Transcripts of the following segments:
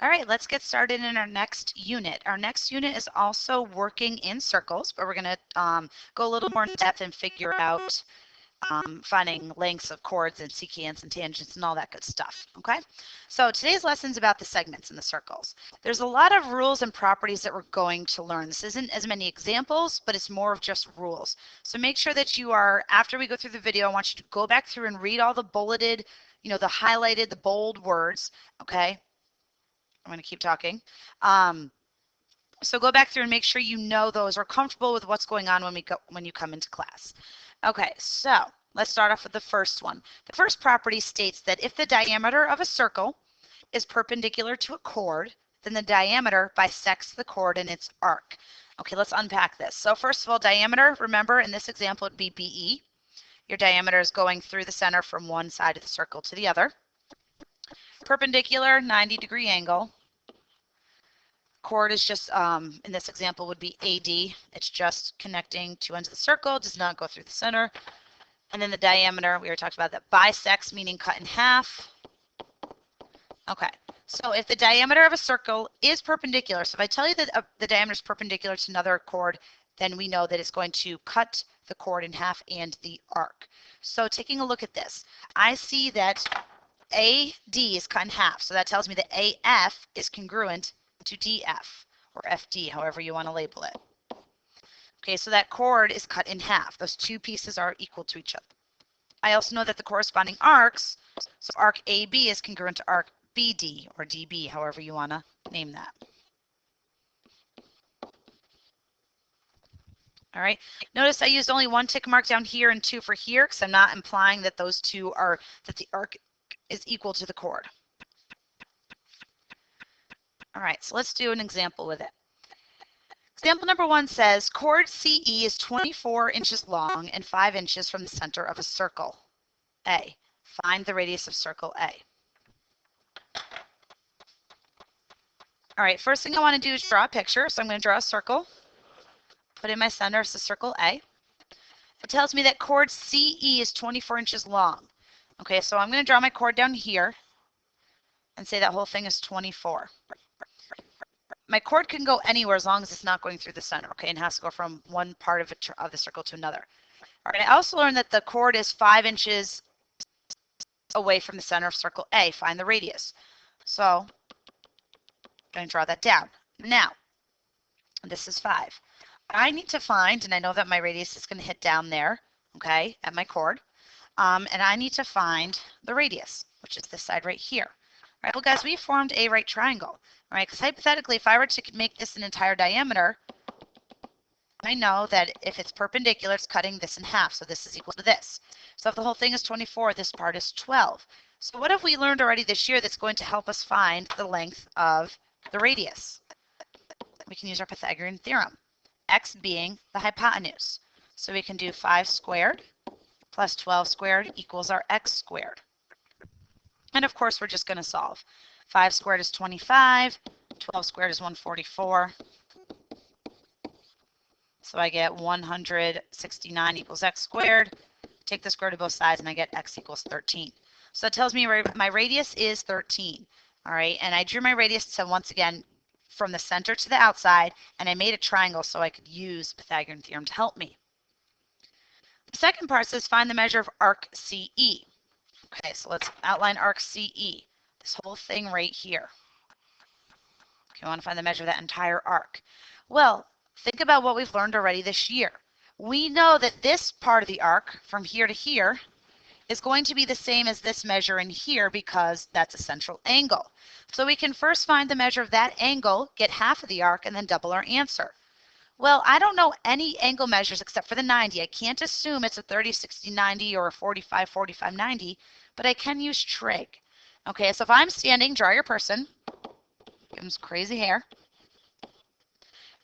All right, let's get started in our next unit. Our next unit is also working in circles, but we're going to go a little more in depth and figure out finding lengths of chords and secants and tangents and all that good stuff, okay? So today's lesson is about the segments and the circles. There's a lot of rules and properties that we're going to learn. This isn't as many examples, but it's more of just rules. So make sure that you are, after we go through the video, I want you to go back through and read all the bulleted, the highlighted, the bold words, okay? I'm going to keep talking. So go back through and make sure you know those or comfortable with what's going on when you come into class. Okay, so let's start off with the first one. The first property states that if the diameter of a circle is perpendicular to a chord, then the diameter bisects the chord in its arc. Okay, let's unpack this. So first of all, diameter, remember in this example it would be BE. Your diameter is going through the center from one side of the circle to the other. Perpendicular, 90-degree angle. Chord is just, in this example, would be AD. It's just connecting two ends of the circle, does not go through the center. And then the diameter, we already talked about that. Bisects, meaning cut in half. Okay, so if the diameter of a circle is perpendicular, so if I tell you that the diameter is perpendicular to another chord, then we know that it's going to cut the chord in half and the arc. So taking a look at this, I see that AD is cut in half, so that tells me that AF is congruent to DF, or FD, however you want to label it. Okay, so that chord is cut in half. Those two pieces are equal to each other. I also know that the corresponding arcs, so arc AB is congruent to arc BD, or DB, however you want to name that. All right, notice I used only one tick mark down here and two for here, because I'm not implying that those two are, that the arc is equal to the chord. All right, so let's do an example with it. Example number 1 says chord CE is 24 inches long and 5 inches from the center of a circle A. Find the radius of circle A. All right, first thing I want to do is draw a picture. So I'm going to draw a circle, put in my center as the circle A. It tells me that chord CE is 24 inches long. Okay, so I'm going to draw my chord down here and say that whole thing is 24. My chord can go anywhere as long as it's not going through the center, okay, and has to go from one part of the circle to another. All right, I also learned that the chord is 5 inches away from the center of circle A. Find the radius. So I'm going to draw that down. Now, this is 5. I need to find, and I know that my radius is going to hit down there, okay, at my chord, and I need to find the radius, which is this side right here. All right, well, guys, we formed a right triangle. All right, because hypothetically, if I were to make this an entire diameter, I know that if it's perpendicular, it's cutting this in half. So this is equal to this. So if the whole thing is 24, this part is 12. So what have we learned already this year that's going to help us find the length of the radius? We can use our Pythagorean theorem, x being the hypotenuse. So we can do 5 squared plus 12 squared equals our x squared. And of course, we're just going to solve. 5 squared is 25, 12 squared is 144. So I get 169 equals x squared. Take the square root of both sides and I get x equals 13. So that tells me my radius is 13. All right, and I drew my radius to, once again, from the center to the outside, and I made a triangle so I could use Pythagorean theorem to help me. The second part says find the measure of arc CE. Okay, so let's outline arc CE. This whole thing right here. Okay, I want to find the measure of that entire arc. Well, think about what we've learned already this year. We know that this part of the arc, from here to here, is going to be the same as this measure in here because that's a central angle. So we can first find the measure of that angle, get half of the arc, and then double our answer. Well, I don't know any angle measures except for the 90. I can't assume it's a 30, 60, 90 or a 45, 45, 90, but I can use trig. Okay, so if I'm standing, draw your person. Give him some crazy hair. All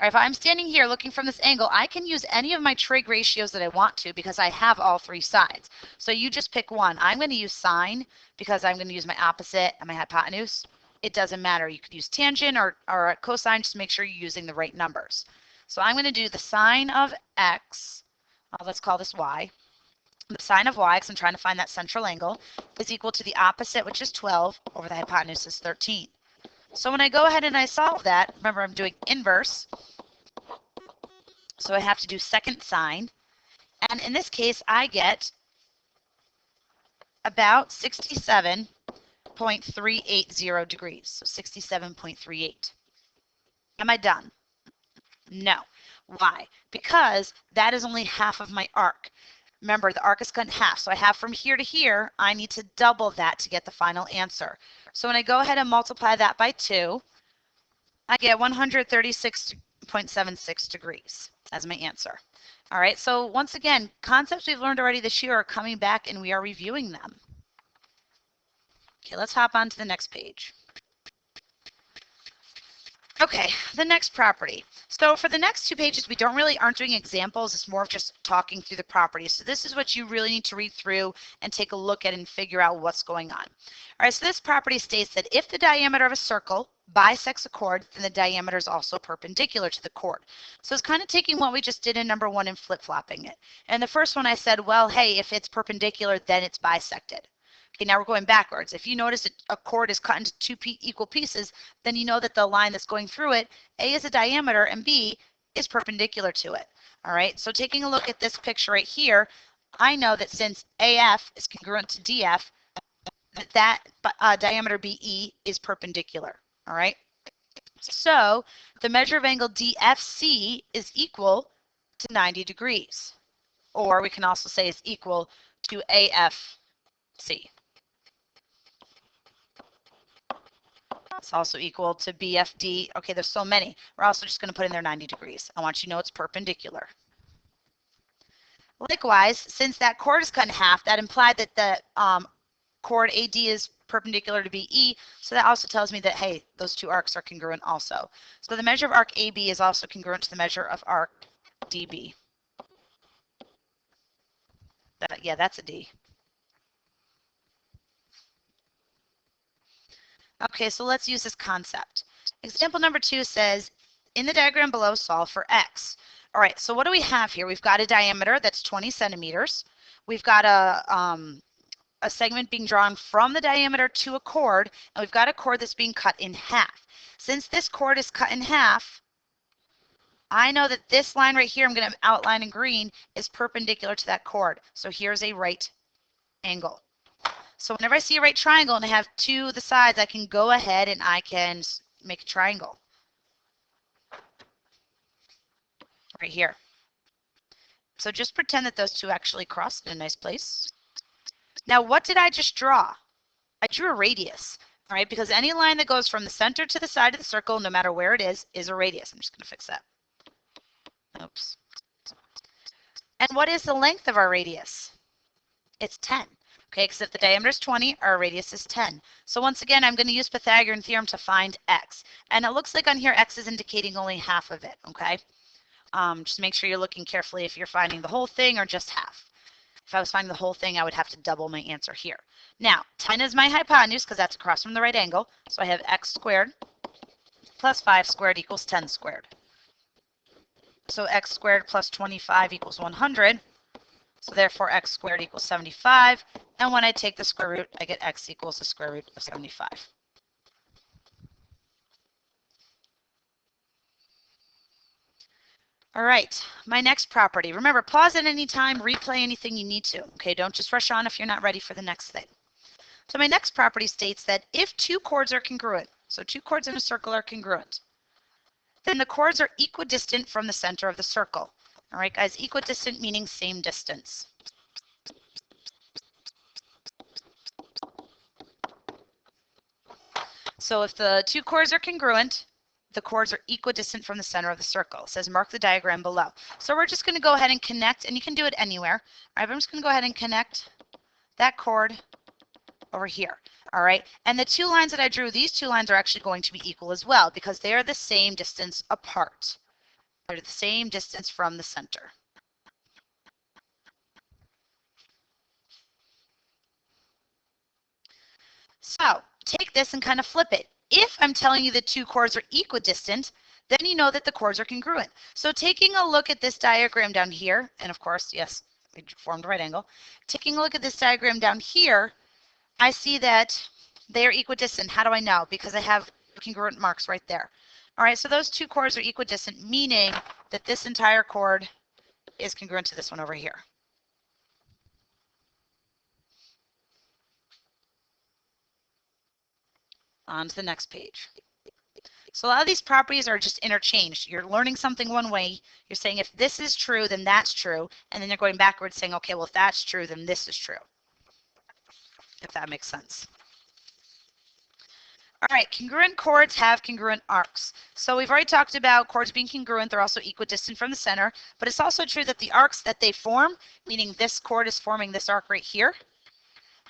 right, if I'm standing here looking from this angle, I can use any of my trig ratios that I want to because I have all 3 sides. So you just pick one. I'm going to use sine because I'm going to use my opposite and my hypotenuse. It doesn't matter. You could use tangent or cosine, just make sure you're using the right numbers. So I'm going to do the sine of x, let's call this y. The sine of y, because I'm trying to find that central angle, is equal to the opposite, which is 12, over the hypotenuse is 13. So when I go ahead and I solve that, remember I'm doing inverse, so I have to do second sine, and in this case I get about 67.380 degrees, so 67.38. Am I done? No. Why? Because that is only half of my arc. Remember, the arc is cut in half, so I have from here to here, I need to double that to get the final answer. So when I go ahead and multiply that by 2, I get 136.76 degrees as my answer. All right, so once again, concepts we've learned already this year are coming back and we are reviewing them. Okay, let's hop on to the next page. Okay, the next property. So for the next 2 pages, we aren't doing examples. It's more of just talking through the properties. So this is what you really need to read through and take a look at and figure out what's going on. All right, so this property states that if the diameter of a circle bisects a chord, then the diameter is also perpendicular to the chord. So it's kind of taking what we just did in number 1 and flip-flopping it. And the first one I said, well, hey, if it's perpendicular, then it's bisected. Okay, now we're going backwards. If you notice a chord is cut into 2 equal pieces, then you know that the line that's going through it, A is a diameter and B is perpendicular to it. All right, so taking a look at this picture right here, I know that since AF is congruent to DF, that diameter BE is perpendicular. All right, so the measure of angle DFC is equal to 90 degrees. Or we can also say it's equal to AFC. It's also equal to BFD. Okay, there's so many. We're also just going to put in there 90 degrees. I want you to know it's perpendicular. Likewise, since that chord is cut in half, that implied that the chord AD is perpendicular to BE, so that also tells me that, hey, those 2 arcs are congruent also. So the measure of arc AB is also congruent to the measure of arc DB. Yeah, that's a D. Okay, so let's use this concept. Example number 2 says, in the diagram below, solve for x. All right, so what do we have here? We've got a diameter that's 20 centimeters. We've got a segment being drawn from the diameter to a chord, and we've got a chord that's being cut in half. Since this chord is cut in half, I know that this line right here, I'm going to outline in green, is perpendicular to that chord. So here's a right angle. So whenever I see a right triangle and I have 2 of the sides, I can go ahead and I can make a triangle. Right here. So just pretend that those 2 actually cross in a nice place. Now what did I just draw? I drew a radius, all right, because any line that goes from the center to the side of the circle, no matter where it is a radius. I'm just going to fix that. Oops. And what is the length of our radius? It's 10. Okay, because if the diameter is 20, our radius is 10. So once again, I'm going to use Pythagorean theorem to find x. And it looks like on here, x is indicating only half of it, okay? Just make sure you're looking carefully if you're finding the whole thing or just half. If I was finding the whole thing, I would have to double my answer here. Now, 10 is my hypotenuse because that's across from the right angle. So I have x squared plus 5 squared equals 10 squared. So x squared plus 25 equals 100. So therefore, x squared equals 75. And when I take the square root, I get x equals the square root of 75. All right, my next property. Remember, pause at any time, replay anything you need to. Okay, don't just rush on if you're not ready for the next thing. So my next property states that if 2 chords are congruent, so 2 chords in a circle are congruent, then the chords are equidistant from the center of the circle. All right, guys, equidistant meaning same distance. So if the 2 chords are congruent, the chords are equidistant from the center of the circle. It says mark the diagram below. So we're just going to go ahead and connect, and you can do it anywhere. All right, I'm just going to go ahead and connect that chord over here. All right, and the 2 lines that I drew, these 2 lines are actually going to be equal as well because they are the same distance apart. They're the same distance from the center. So take this and kind of flip it. If I'm telling you the 2 chords are equidistant, then you know that the chords are congruent. So taking a look at this diagram down here, and of course, yes, we formed a right angle. Taking a look at this diagram down here, I see that they are equidistant. How do I know? Because I have congruent marks right there. All right, so those two chords are equidistant, meaning that this entire chord is congruent to this one over here. On to the next page. So a lot of these properties are just interchanged. You're learning something one way. You're saying if this is true, then that's true. And then you're going backwards saying, okay, well, if that's true, then this is true. If that makes sense. All right, congruent chords have congruent arcs. So we've already talked about chords being congruent. They're also equidistant from the center. But it's also true that the arcs that they form, meaning this chord is forming this arc right here,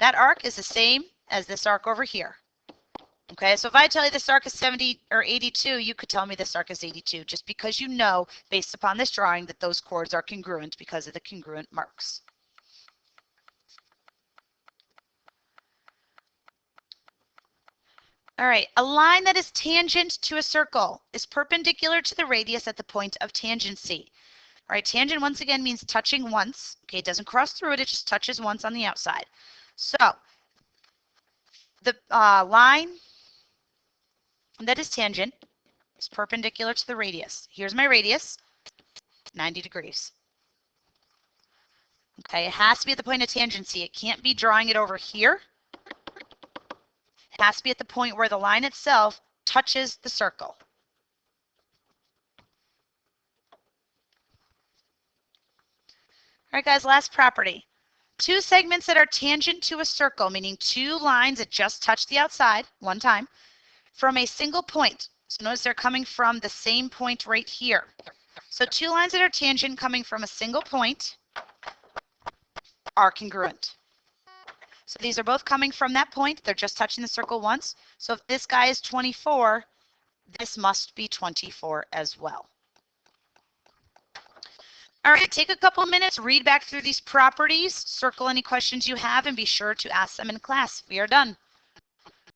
that arc is the same as this arc over here. Okay, so if I tell you this arc is 70 or 82, you could tell me this arc is 82, just because you know, based upon this drawing, that those chords are congruent because of the congruent marks. All right, a line that is tangent to a circle is perpendicular to the radius at the point of tangency. All right, tangent once again means touching once. Okay, it doesn't cross through it, it just touches once on the outside. So the line that is tangent is perpendicular to the radius. Here's my radius, 90 degrees. Okay, it has to be at the point of tangency. It can't be drawing it over here. It has to be at the point where the line itself touches the circle. All right, guys, last property. Two segments that are tangent to a circle, meaning two lines that just touch the outside one time, from a single point. So notice they're coming from the same point right here. So two lines that are tangent coming from a single point are congruent. So these are both coming from that point. They're just touching the circle once. So if this guy is 24, this must be 24 as well. All right, take a couple minutes, read back through these properties, circle any questions you have, and be sure to ask them in class. We are done.